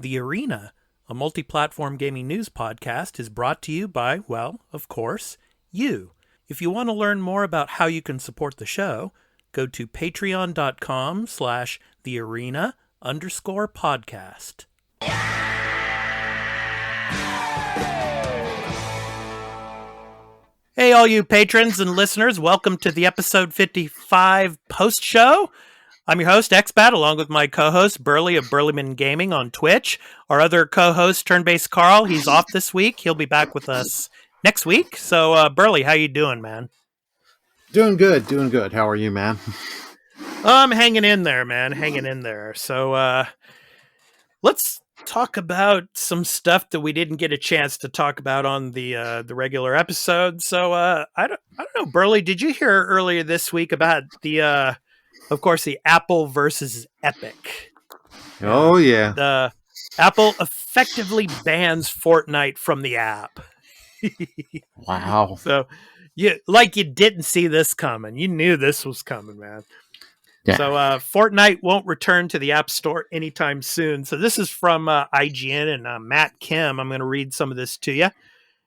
TheArena, a multi-platform gaming news podcast, is brought to you by, well, of course, you. If you want to learn more about how you can support the show, go to patreon.com/TheArena_podcast. Hey, all you patrons and listeners, welcome to the episode 55 post-show. I'm your host, Expat, along with my co-host, Burly of BurlyMenGaming on Twitch. Our other co-host, Turn-Based Carl, he's off this week. He'll be back with us next week. So, Burly, how you doing, man? Doing good. How are you, man? I'm hanging in there, man. Hanging in there. So, let's talk about some stuff that we didn't get a chance to talk about on the regular episode. So I don't know, Burly, did you hear earlier this week about the of course the Apple versus Epic? Oh yeah. The Apple effectively bans Fortnite from the app. Wow. So you didn't see this coming. You knew this was coming, man. Yeah. So Fortnite won't return to the App Store anytime soon. So this is from IGN and Matt Kim. I'm going to read some of this to you.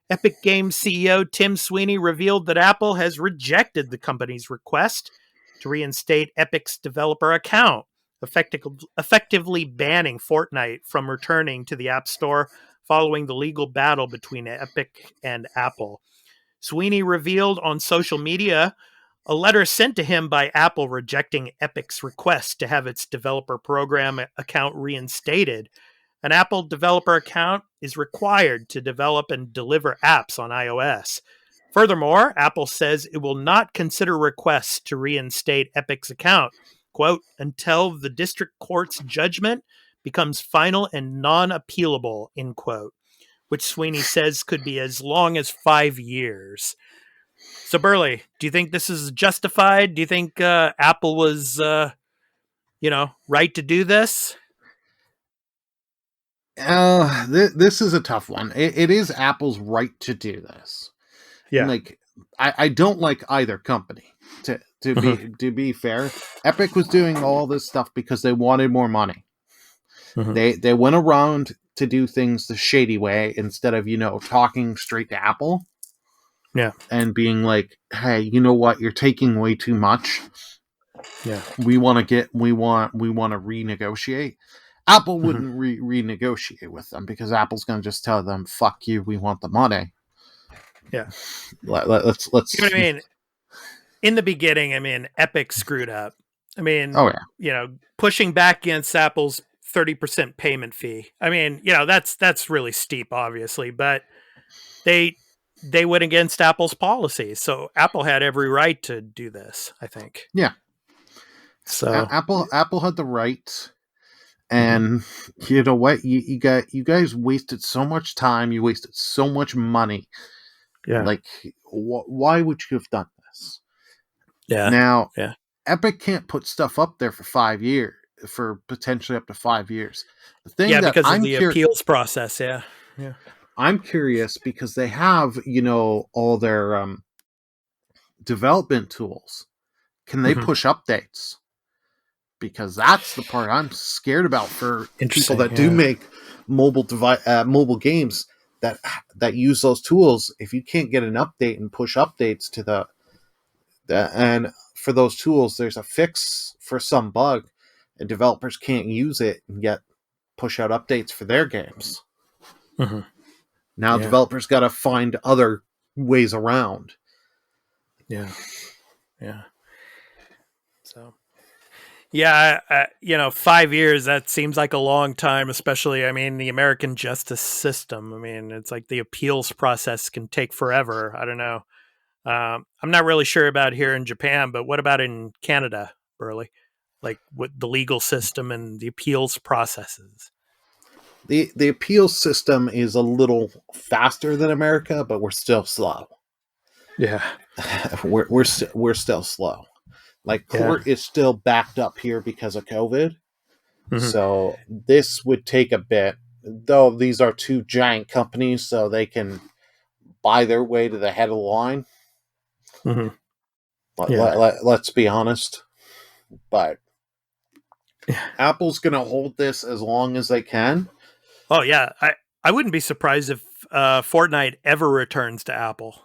Epic Games CEO Tim Sweeney revealed that Apple has rejected the company's request to reinstate Epic's developer account, effectively banning Fortnite from returning to the App Store following the legal battle between Epic and Apple. Sweeney revealed on social media a letter sent to him by Apple rejecting Epic's request to have its developer program account reinstated. An Apple developer account is required to develop and deliver apps on iOS. Furthermore, Apple says it will not consider requests to reinstate Epic's account, quote, until the district court's judgment becomes final and non-appealable, end quote, which Sweeney says could be as long as 5 years. So, Burly, do you think this is justified? Do you think Apple was, right to do this? This is a tough one. It is Apple's right to do this. Yeah. I don't like either company. To be fair, Epic was doing all this stuff because they wanted more money. They went around to do things the shady way instead of talking straight to Apple. Yeah. And being like, hey, you know what? You're taking way too much. Yeah. We want to renegotiate. Apple wouldn't renegotiate with them because Apple's going to just tell them, fuck you, we want the money. Yeah. Let's you know what I mean? In the beginning, Epic screwed up. Pushing back against Apple's 30% payment fee. That's really steep, obviously, but they went against Apple's policies. So Apple had every right to do this, I think. Yeah. So Apple had the right. And you know what? You guys wasted so much time. You wasted so much money. Yeah. Like, why would you have done this? Yeah. Now, yeah. Epic can't put stuff up there for 5 years, for potentially up to 5 years. The thing because of the appeals process. Yeah. Yeah. I'm curious because they have, all their development tools. Can they push updates? Because that's the part I'm scared about for people that do make mobile games that use those tools. If you can't get an update and push updates to and for those tools, there's a fix for some bug, and developers can't use it and yet push out updates for their games. Now developers got to find other ways around. Yeah. Yeah. So, yeah, 5 years, that seems like a long time, especially, the American justice system. It's like the appeals process can take forever. I don't know. I'm not really sure about here in Japan, but what about in Canada, Burly? Like what the legal system and the appeals processes? The appeals system is a little faster than America, but we're still slow. Yeah. we're still slow. Like, court is still backed up here because of COVID. So this would take a bit, though these are two giant companies, so they can buy their way to the head of the line. Let's be honest. But Apple's going to hold this as long as they can. Oh yeah, I wouldn't be surprised if Fortnite ever returns to Apple.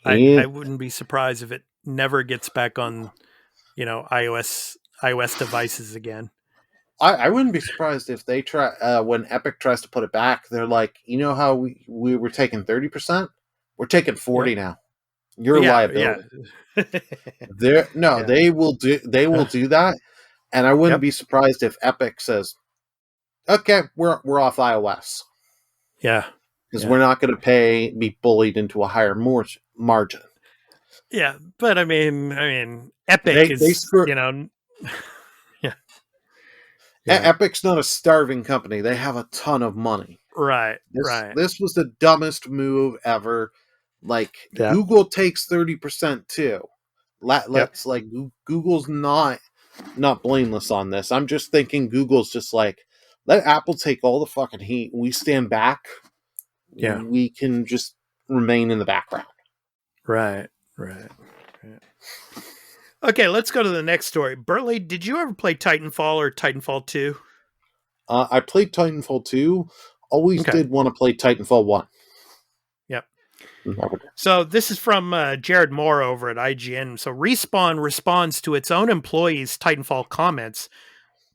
I wouldn't be surprised if it never gets back on, iOS devices again. I wouldn't be surprised if they try when Epic tries to put it back. They're like, you know how we were taking 30%, we're taking 40 now. You're a liability. Yeah. They will do that, and I wouldn't be surprised if Epic says, "Okay, we're off iOS." Yeah, because we're not going to be bullied into a higher margin. Yeah, but I mean, Epic is Epic's not a starving company. They have a ton of money. Right. This was the dumbest move ever. Google takes 30% too. Let's Google's not blameless on this. I'm just thinking Google's just like, let Apple take all the fucking heat. We stand back. Yeah. We can just remain in the background. Right. Okay, let's go to the next story. Burly, did you ever play Titanfall or Titanfall 2? I played Titanfall 2. Always did want to play Titanfall 1. Yep. So this is from Jared Moore over at IGN. So Respawn responds to its own employees' Titanfall comments.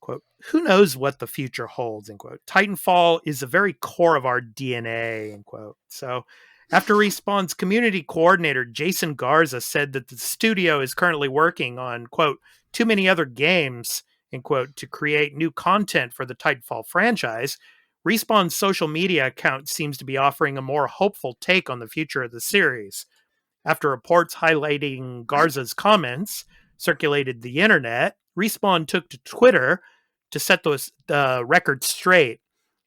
Quote, "Who knows what the future holds," end quote. "Titanfall is the very core of our DNA," end quote. So after Respawn's community coordinator, Jason Garza, said that the studio is currently working on, quote, "too many other games," end quote, to create new content for the Titanfall franchise, Respawn's social media account seems to be offering a more hopeful take on the future of the series. After reports highlighting Garza's comments circulated the internet, Respawn took to Twitter to set the record straight,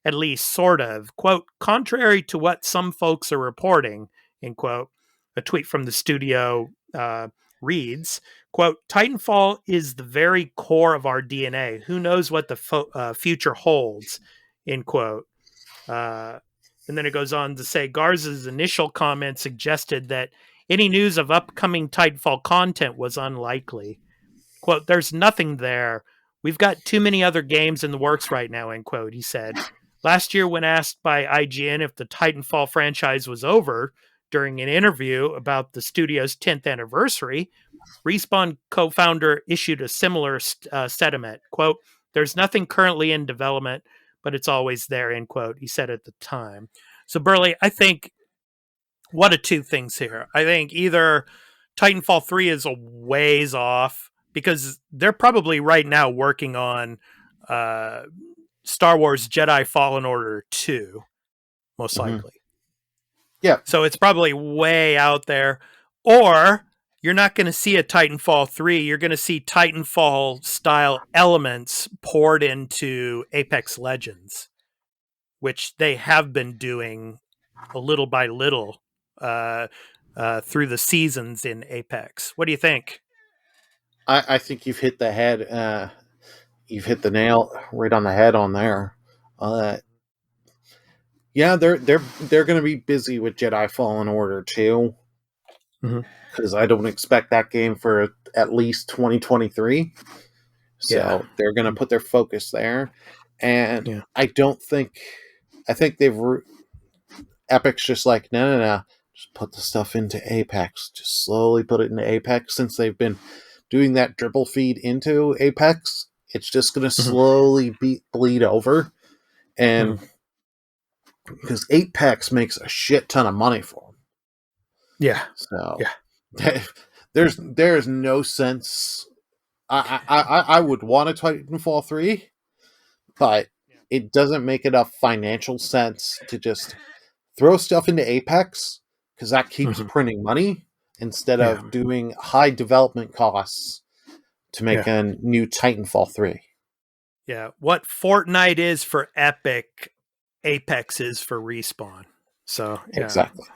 at least sort of. Quote, "Contrary to what some folks are reporting," end quote, a tweet from the studio reads, quote, "Titanfall is the very core of our DNA. Who knows what the future holds," end quote. And then it goes on to say Garza's initial comment suggested that any news of upcoming Titanfall content was unlikely. Quote, "There's nothing there. We've got too many other games in the works right now," end quote, he said. Last year, when asked by IGN if the Titanfall franchise was over during an interview about the studio's 10th anniversary, Respawn co-founder issued a similar sentiment. Quote, "There's nothing currently in development, but it's always there," end quote, he said at the time. So, Burly, I think one of two things here. I think either Titanfall 3 is a ways off, because they're probably right now working on Star Wars Jedi Fallen Order 2, most likely. Yeah. So it's probably way out there. Or you're not going to see a Titanfall 3. You're going to see Titanfall-style elements poured into Apex Legends, which they have been doing a little by little through the seasons in Apex. What do you think? I think you've hit the head. You've hit the nail right on the head on there. Yeah, they're going to be busy with Jedi Fallen Order too, because I don't expect that game for at least 2023. So they're going to put their focus there, and I think Epic's just like, no, just put the stuff into Apex. Just slowly put it into Apex. Since they've been doing that dribble feed into Apex, it's just going to slowly bleed over. And because Apex makes a shit ton of money for them. Yeah. So there's no sense. I would want a Titanfall 3, but it doesn't make enough financial sense to just throw stuff into Apex, because that keeps printing money instead of doing high development costs to make a new Titanfall 3. Yeah. What Fortnite is for Epic, Apex is for Respawn. So exactly.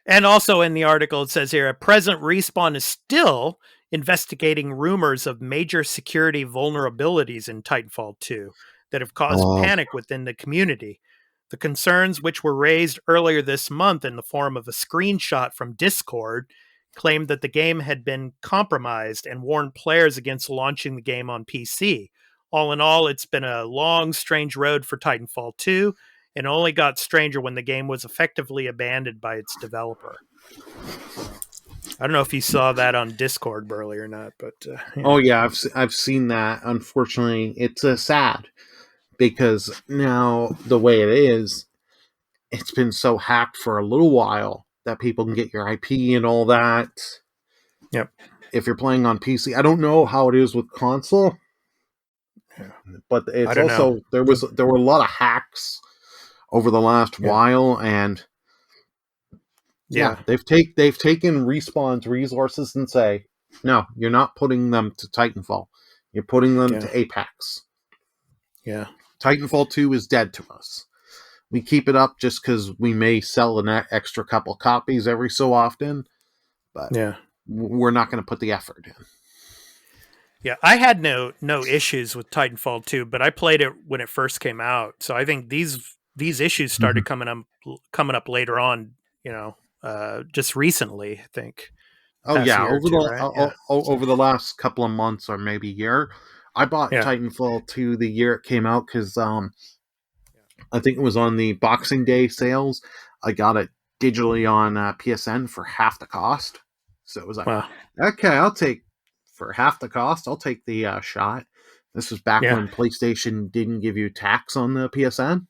And also in the article, it says here, at present, Respawn is still investigating rumors of major security vulnerabilities in Titanfall 2 that have caused panic within the community. The concerns, which were raised earlier this month in the form of a screenshot from Discord, claimed that the game had been compromised and warned players against launching the game on PC. All in all, it's been a long, strange road for Titanfall 2, and only got stranger when the game was effectively abandoned by its developer. I don't know if you saw that on Discord, Burly, or not, but Oh yeah, I've seen that. Unfortunately, it's sad because now the way it is, it's been so hacked for a little while that people can get your IP and all that. Yep. If you're playing on PC, I don't know how it is with console, but it's also there were a lot of hacks over the last while, and they've taken Respawn's resources and say, no, you're not putting them to Titanfall, you're putting them to Apex. Yeah, Titanfall 2 is dead to us. We keep it up just because we may sell an extra couple copies every so often, but we're not going to put the effort in. Yeah, I had no issues with Titanfall 2, but I played it when it first came out, so I think these issues started coming up later on. Just recently, I think. Oh yeah, over the last couple of months or maybe year, I bought Titanfall 2 the year it came out because I think it was on the Boxing Day sales. I got it digitally on PSN for half the cost. So it was like, okay, for half the cost, I'll take the shot. This was back when PlayStation didn't give you tax on the PSN.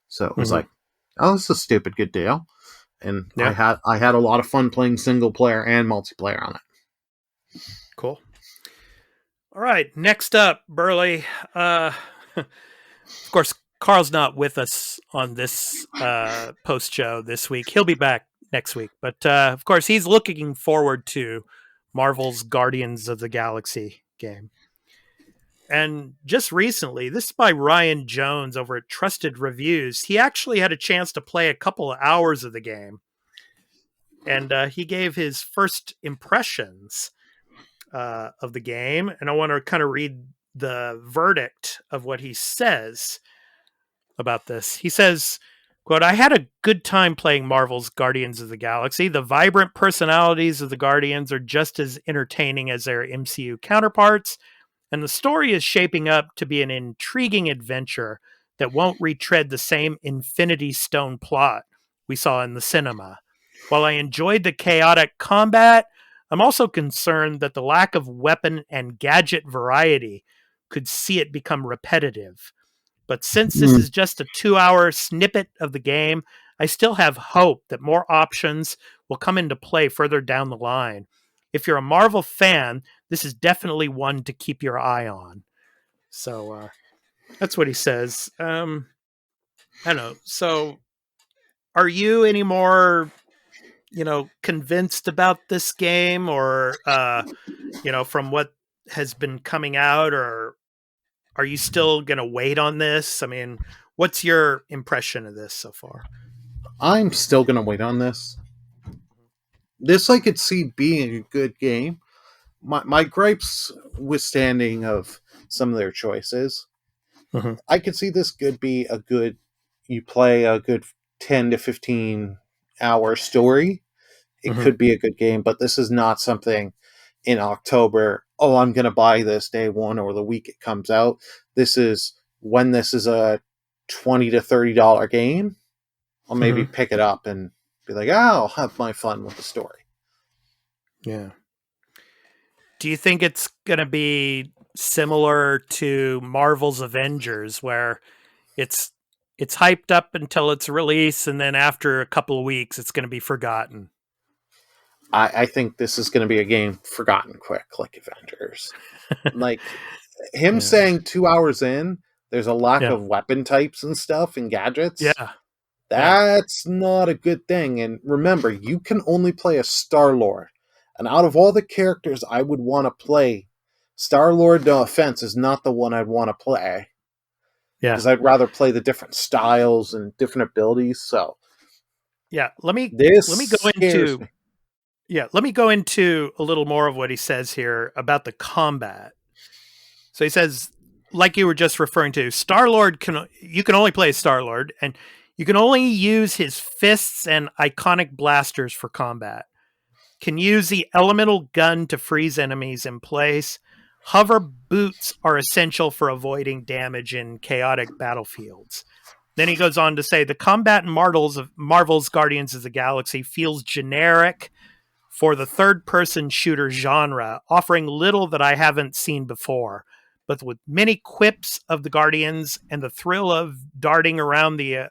So it was like, oh, this is a stupid good deal. And I had a lot of fun playing single player and multiplayer on it. Cool. All right, next up, Burly. Of course, Carl's not with us on this post show this week. He'll be back next week. But of course, he's looking forward to Marvel's Guardians of the Galaxy game. And just recently, this is by Ryan Jones over at Trusted Reviews. He actually had a chance to play a couple of hours of the game. And he gave his first impressions of the game. And I want to kind of read the verdict of what he says about this. He says, quote, "I had a good time playing Marvel's Guardians of the Galaxy. The vibrant personalities of the Guardians are just as entertaining as their MCU counterparts. And the story is shaping up to be an intriguing adventure that won't retread the same Infinity Stone plot we saw in the cinema. While I enjoyed the chaotic combat, I'm also concerned that the lack of weapon and gadget variety could see it become repetitive. But since this is just a 2-hour snippet of the game, I still have hope that more options will come into play further down the line. If you're a Marvel fan, this is definitely one to keep your eye on." So that's what he says. I don't know. So are you any more, convinced about this game or, from what has been coming out, or are you still going to wait on this? I mean, what's your impression of this so far? I'm still going to wait on this. This I could see being a good game. My gripes withstanding of some of their choices, I could see this could be you play a good 10 to 15 hour story. It could be a good game, but this is not something in October, I'm going to buy this day one or the week it comes out. This is when this is a $20 to $30 game, I'll maybe pick it up and be like, I'll have my fun with the story. Yeah. Do you think it's going to be similar to Marvel's Avengers, where it's hyped up until its release, and then after a couple of weeks, it's going to be forgotten? I think this is going to be a game forgotten quick, like Avengers. Like him saying 2 hours in, there's a lack of weapon types and stuff and gadgets. Yeah. That's not a good thing. And remember, you can only play a Star-Lord. And out of all the characters I would want to play, Star-Lord, no offense, is not the one I'd want to play. Yeah. Because I'd rather play the different styles and different abilities. So let me go into a little more of what he says here about the combat. So he says, like you were just referring to, Star-Lord you can only play Star-Lord, and you can only use his fists and iconic blasters for combat. Can use the elemental gun to freeze enemies in place. Hover boots are essential for avoiding damage in chaotic battlefields. Then he goes on to say, the combat in Marvel's Guardians of the Galaxy feels generic for the third-person shooter genre, offering little that I haven't seen before. But with many quips of the Guardians and the thrill of darting around the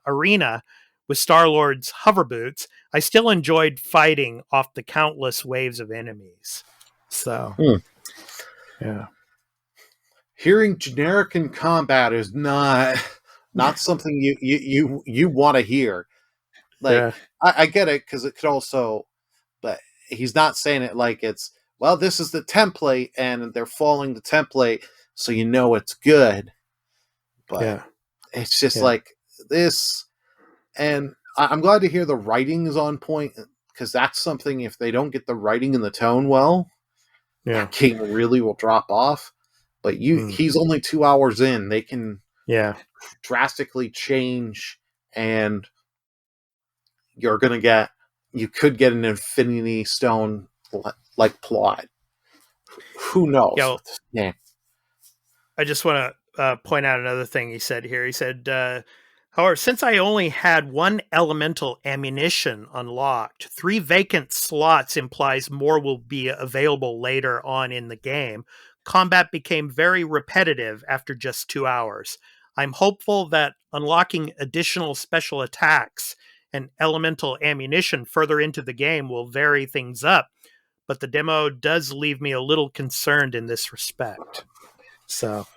arena with Star-Lord's hover boots, I still enjoyed fighting off the countless waves of enemies. So, yeah. Hearing generic in combat is not something you want to hear. Like, I get it, because it could also, but he's not saying it like it's, well, this is the template, and they're following the template, so you know it's good. But it's just like this, and I'm glad to hear the writing is on point, because that's something, if they don't get the writing and the tone well, that game really will drop off. But he's only 2 hours in. They can drastically change, and you could get an Infinity Stone like plot. Who knows? I just want to point out another thing he said here. He said, however, since I only had one elemental ammunition unlocked, 3 vacant slots implies more will be available later on in the game. Combat became very repetitive after just 2 hours. I'm hopeful that unlocking additional special attacks and elemental ammunition further into the game will vary things up, but the demo does leave me a little concerned in this respect. So,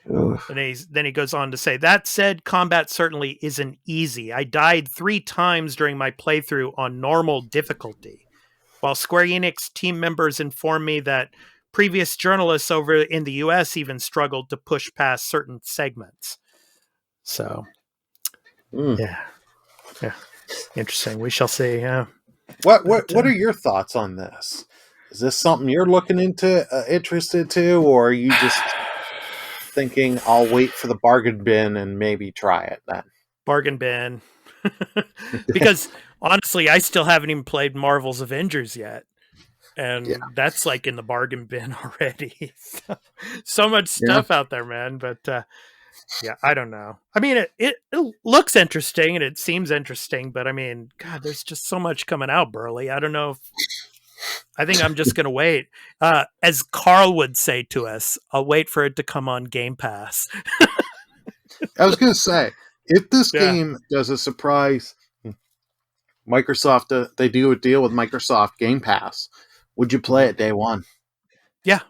then he goes on to say, that said, combat certainly isn't easy. I died 3 times during my playthrough on normal difficulty, while Square Enix team members informed me that previous journalists over in the US even struggled to push past certain segments. So, yeah, interesting. We shall see. Yeah. What are your thoughts on this? Is this something you're looking into, interested to, or are you just thinking I'll wait for the bargain bin and maybe try it then? Bargain bin. Because honestly, I still haven't even played Marvel's Avengers yet. And that's like in the bargain bin already. So much stuff out there, man. But I don't know. I mean, it looks interesting and it seems interesting, but I mean, God, there's just so much coming out, Burly. I don't know I think I'm just going to wait. As Carl would say to us, I'll wait for it to come on Game Pass. I was going to say, if this game does a surprise, Microsoft, they do a deal with Microsoft Game Pass, would you play it day one? Yeah,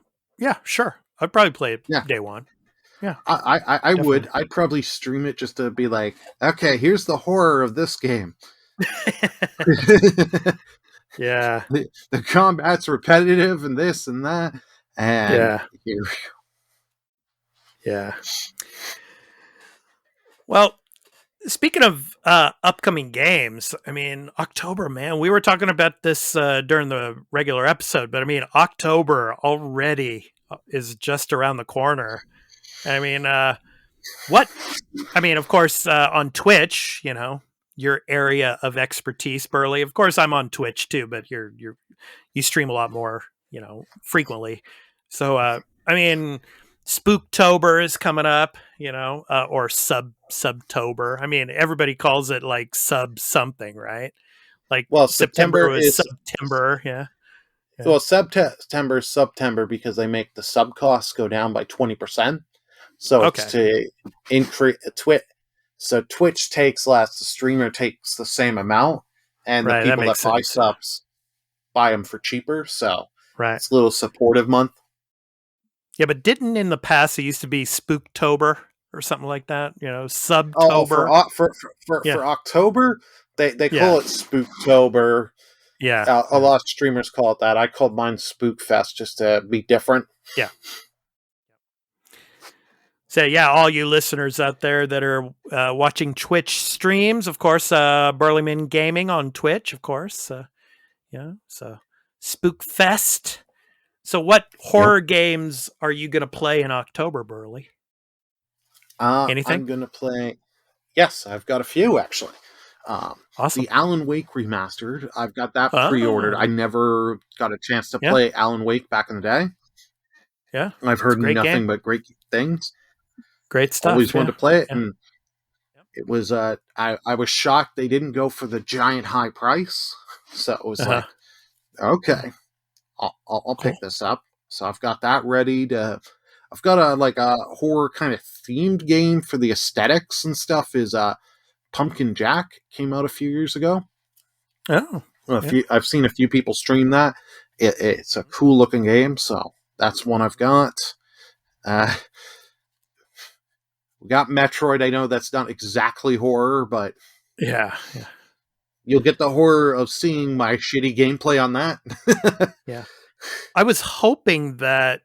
sure. I'd probably play it day one. Yeah, I would. I'd probably stream it just to be like, okay, here's the horror of this game. Yeah, the combat's repetitive and this and that, and Well, speaking of upcoming games, I mean, October, man, we were talking about this during the regular episode, but I mean, October already is just around the corner. I mean, of course, on Twitch, your area of expertise, Burly. Of course, I'm on Twitch too, but you stream a lot more, frequently. So, I mean, Spooktober is coming up, or Subtober. I mean, everybody calls it like sub something, right? Like, well, September is September, yeah. Well, September is September because they make the sub costs go down by 20%. So it's to increase Twitch. So Twitch takes less, the streamer takes the same amount, and the people that buy subs buy them for cheaper. So it's a little supportive month. Yeah, but didn't in the past it used to be Spooktober or something like that? Subtober. For October, they call it Spooktober. Yeah, a lot of streamers call it that. I called mine Spookfest just to be different. Yeah. So, all you listeners out there that are watching Twitch streams, of course, BurlyMenGaming on Twitch, of course. So Spookfest. So what horror games are you going to play in October, Burly? Anything? I'm going to play... Yes, I've got a few, actually. Awesome. The Alan Wake Remastered. I've got that pre-ordered. I never got a chance to play Alan Wake back in the day. Yeah. I've heard nothing but great things. Great stuff. Always wanted to play it. And it was, I was shocked they didn't go for the giant high price. So it was like, okay, I'll pick this up. So I've got that ready to, I've got a horror kind of themed game for the aesthetics and stuff is, Pumpkin Jack came out a few years ago. Oh, I've seen a few people stream that. It's a cool looking game. So that's one I've got. We got Metroid. I know that's not exactly horror, but yeah. You'll get the horror of seeing my shitty gameplay on that. Yeah. I was hoping that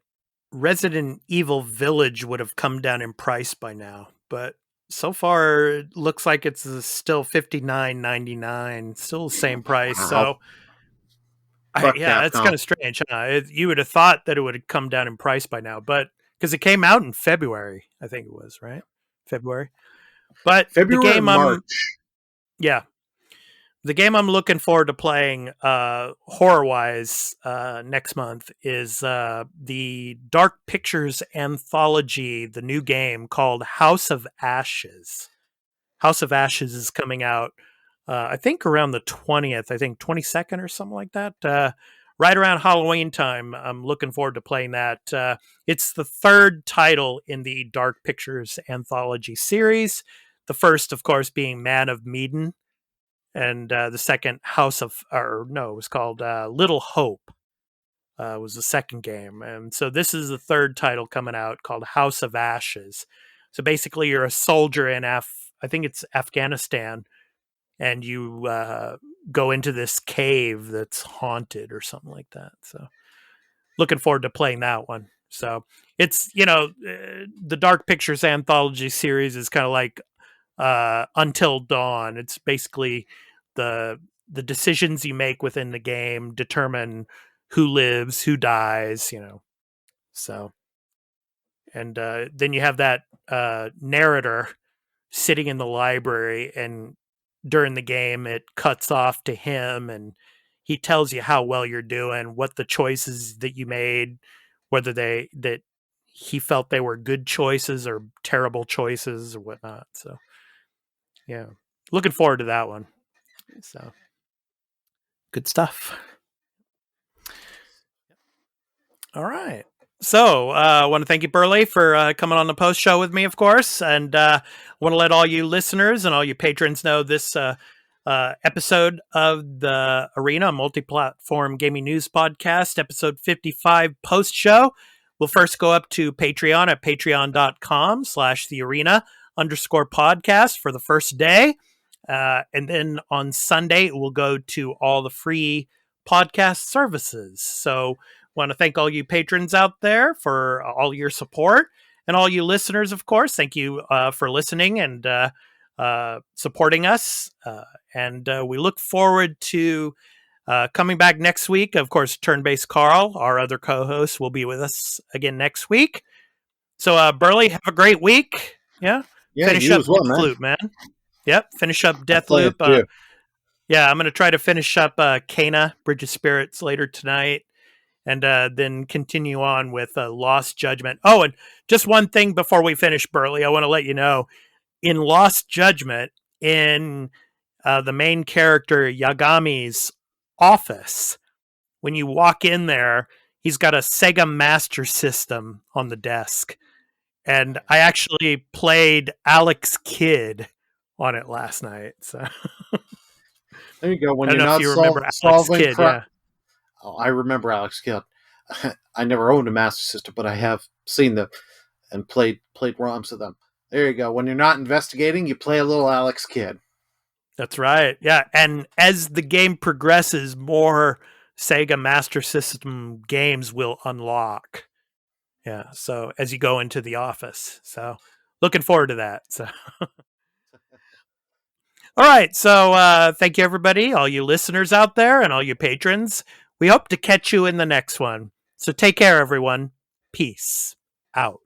Resident Evil Village would have come down in price by now, but so far it looks like it's still $59.99, still the same price. Wow. So it's kind of strange. Huh? You would have thought that it would have come down in price by now, but because it came out in February, I think it was, right? February. But February, the game March. The game I'm looking forward to playing horror-wise next month is the Dark Pictures anthology, the new game called House of Ashes. House of Ashes is coming out, I think, around the 20th, I think 22nd or something like that. Right around Halloween time, I'm looking forward to playing that. It's the third title in the Dark Pictures anthology series. The first, of course, being Man of Medan. And the second it was called Little Hope was the second game. And so this is the third title coming out called House of Ashes. So basically you're a soldier in I think it's Afghanistan, and you go into this cave that's haunted or something like that. So looking forward to playing that one. So it's, the Dark Pictures anthology series is kind of like Until Dawn. It's basically the decisions you make within the game determine who lives, who dies, So, and then you have that narrator sitting in the library, and during the game it cuts off to him, and he tells you how well you're doing, what the choices that you made, whether that he felt they were good choices or terrible choices or whatnot. So, yeah, looking forward to that one. So, good stuff. All right. So, I want to thank you, Burly, for coming on the post show with me, of course. And I want to let all you listeners and all you patrons know this episode of the Arena multi-platform gaming news podcast, episode 55 post show, will first go up to Patreon at patreon.com/thearena_podcast for the first day. And then on Sunday, it will go to all the free podcast services. So want to thank all you patrons out there for all your support, and all you listeners, of course. Thank you for listening and supporting us. And we look forward to coming back next week. Of course, Turn-Based Carl, our other co-host, will be with us again next week. So, Burly, have a great week. Yeah, finish up Deathloop, man. Yep, finish up Deathloop. Yeah, I'm going to try to finish up Kana, Bridge of Spirits, later tonight. And then continue on with Lost Judgment. Oh, and just one thing before we finish, Burly, I want to let you know, in Lost Judgment, in the main character Yagami's office, when you walk in there, he's got a Sega Master System on the desk. And I actually played Alex Kidd on it last night. So there you go. When I don't know if you remember Alex Kidd, yeah. Oh, I remember Alex Kidd. I never owned a Master System, but I have seen them and played ROMs of them. There you go. When you're not investigating, you play a little Alex Kidd. That's right. Yeah, and as the game progresses, more Sega Master System games will unlock. Yeah, so as you go into the office. So looking forward to that. So all right, so thank you, everybody, all you listeners out there and all you patrons. We hope to catch you in the next one. So take care, everyone. Peace out.